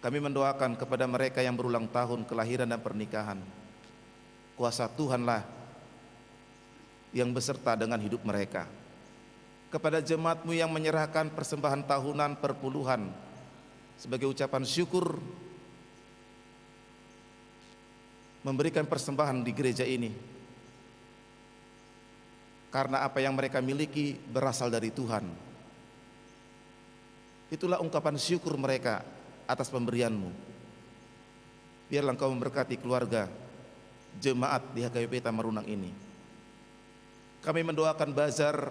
Speaker 3: Kami mendoakan kepada mereka yang berulang tahun kelahiran dan pernikahan, kuasa Tuhanlah yang beserta dengan hidup mereka. Kepada jemaat-Mu yang menyerahkan persembahan tahunan perpuluhan sebagai ucapan syukur, memberikan persembahan di gereja ini, karena apa yang mereka miliki berasal dari Tuhan. Itulah ungkapan syukur mereka atas pemberian-Mu. Biarlah Engkau memberkati keluarga jemaat di HKBP Tamarunang ini. Kami mendoakan bazar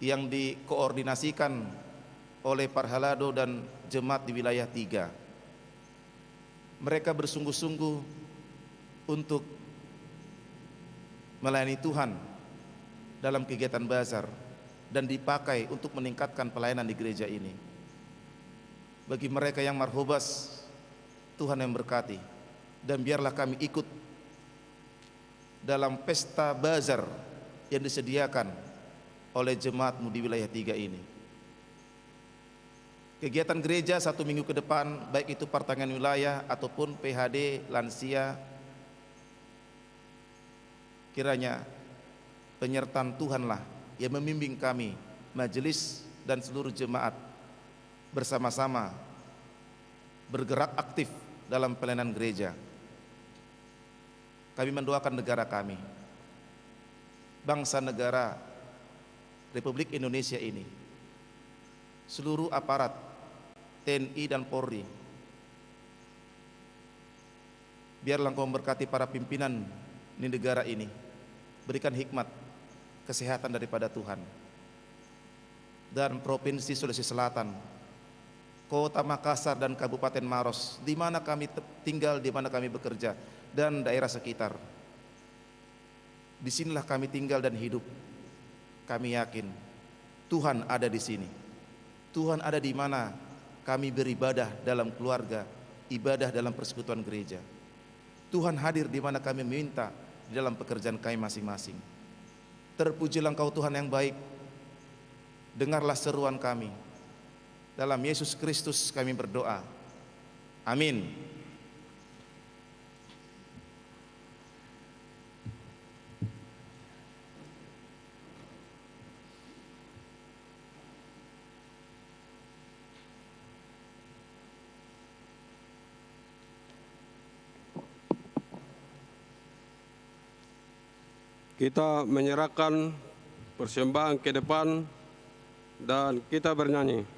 Speaker 3: yang dikoordinasikan oleh Parhalado dan jemaat di wilayah 3. Mereka bersungguh-sungguh untuk melayani Tuhan dalam kegiatan bazar dan dipakai untuk meningkatkan pelayanan di gereja ini. Bagi mereka yang marhobas, Tuhan yang berkati, dan biarlah kami ikut dalam pesta bazar yang disediakan oleh jemaatmu di wilayah 3 ini. Kegiatan gereja 1 minggu ke depan, baik itu pertengahan wilayah ataupun PHD lansia, kiranya penyertaan Tuhanlah yang membimbing kami, majelis dan seluruh jemaat bersama-sama bergerak aktif dalam pelayanan gereja. Kami mendoakan negara kami, bangsa negara Republik Indonesia ini, seluruh aparat TNI dan Polri. Biarlah Engkau memberkati para pimpinan di negara ini, berikan hikmat, kesehatan daripada Tuhan. Dan Provinsi Sulawesi Selatan, Kota Makassar dan Kabupaten Maros, di mana kami tinggal, di mana kami bekerja, dan daerah sekitar. Disinilah kami tinggal dan hidup. Kami yakin Tuhan ada di sini. Tuhan ada di mana kami beribadah dalam keluarga, ibadah dalam persekutuan gereja. Tuhan hadir di mana kami meminta di dalam pekerjaan kami masing-masing. Terpujilah Engkau Tuhan yang baik. Dengarlah seruan kami. Dalam Yesus Kristus kami berdoa. Amin.
Speaker 1: Kita menyerahkan persembahan ke depan dan kita bernyanyi.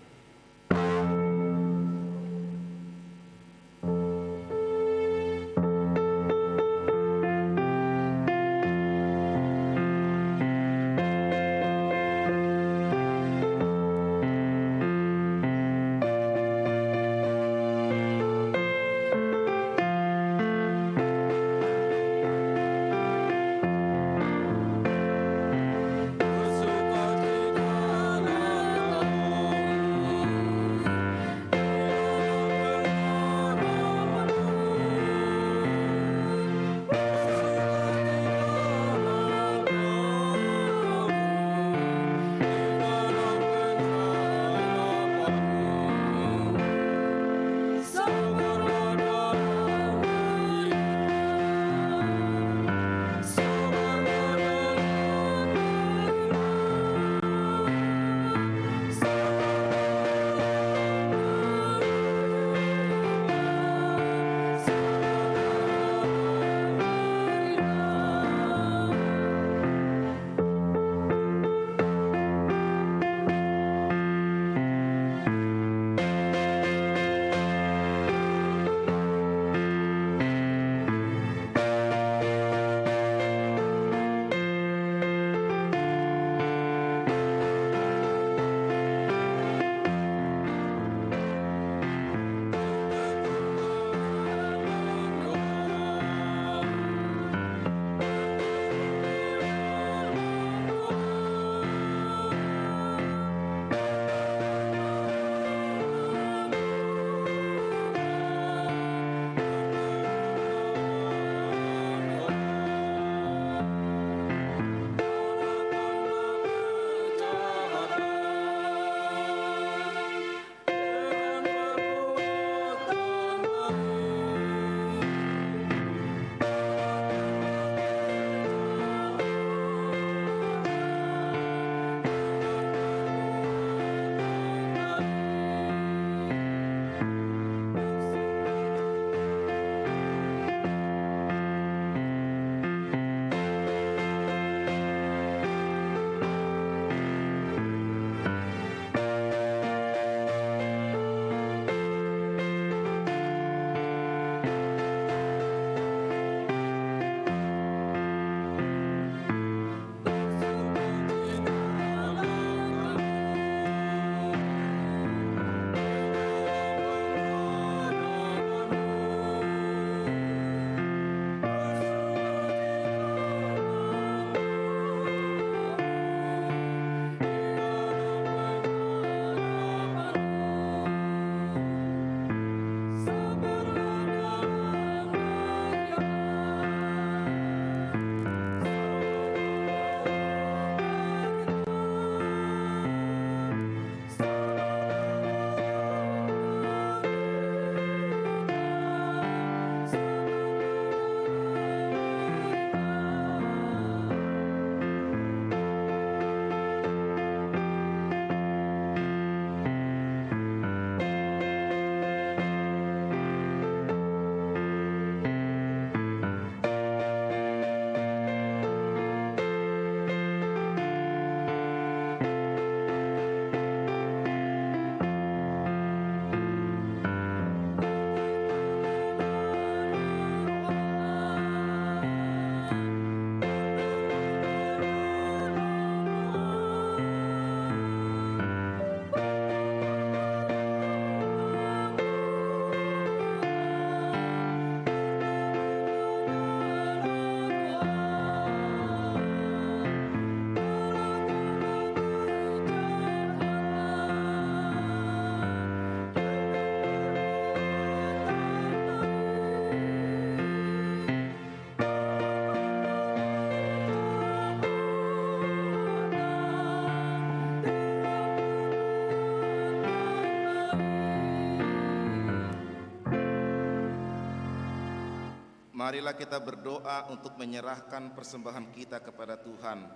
Speaker 3: Marilah kita berdoa untuk menyerahkan persembahan kita kepada Tuhan.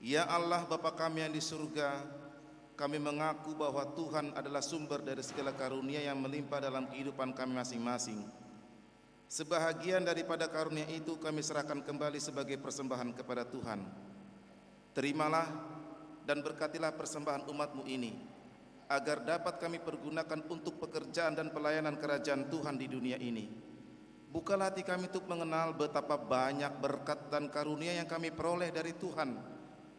Speaker 3: Ya Allah Bapa kami yang di surga, kami mengaku bahwa Tuhan adalah sumber dari segala karunia yang melimpah dalam kehidupan kami masing-masing. Sebahagian daripada karunia itu kami serahkan kembali sebagai persembahan kepada Tuhan. Terimalah dan berkatilah persembahan umat-Mu ini, agar dapat kami pergunakan untuk pekerjaan dan pelayanan kerajaan Tuhan di dunia ini. Bukalah hati kami untuk mengenal betapa banyak berkat dan karunia yang kami peroleh dari Tuhan,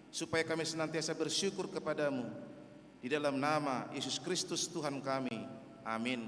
Speaker 3: supaya kami senantiasa bersyukur kepadamu. Di dalam nama Yesus Kristus Tuhan kami. Amin.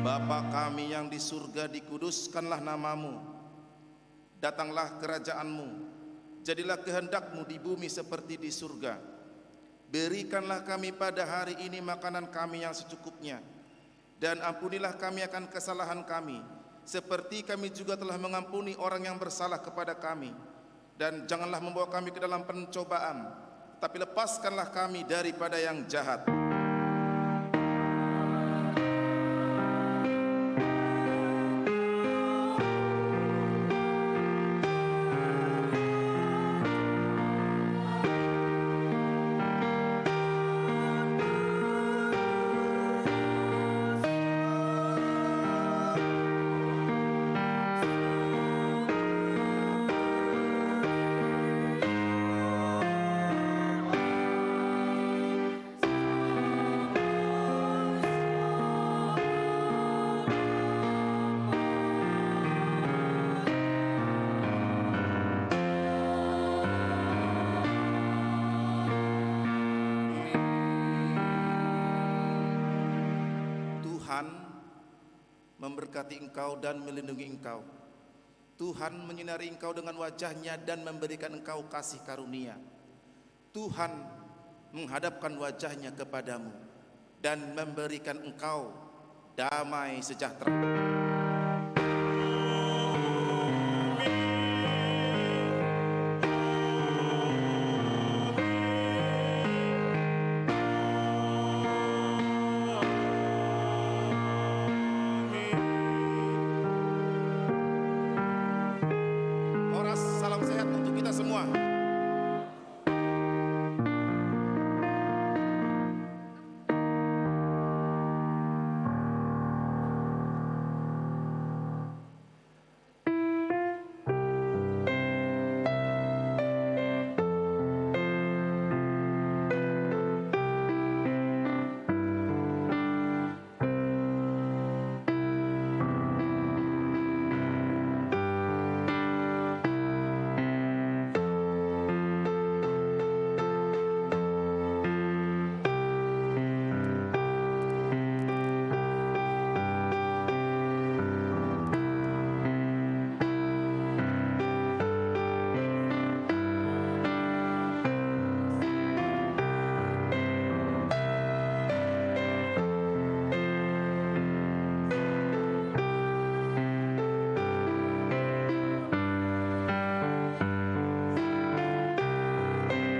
Speaker 3: Bapa kami yang di surga, dikuduskanlah namamu. Datanglah kerajaanmu, jadilah kehendakmu di bumi seperti di surga. Berikanlah kami pada hari ini makanan kami yang secukupnya, dan ampunilah kami akan kesalahan kami, seperti kami juga telah mengampuni orang yang bersalah kepada kami. Dan janganlah membawa kami ke dalam pencobaan, tapi lepaskanlah kami daripada yang jahat. Tuhan memberkati engkau dan melindungi engkau. Tuhan menyinari engkau dengan wajah-Nya dan memberikan engkau kasih karunia. Tuhan menghadapkan wajah-Nya kepadamu dan memberikan engkau damai sejahtera.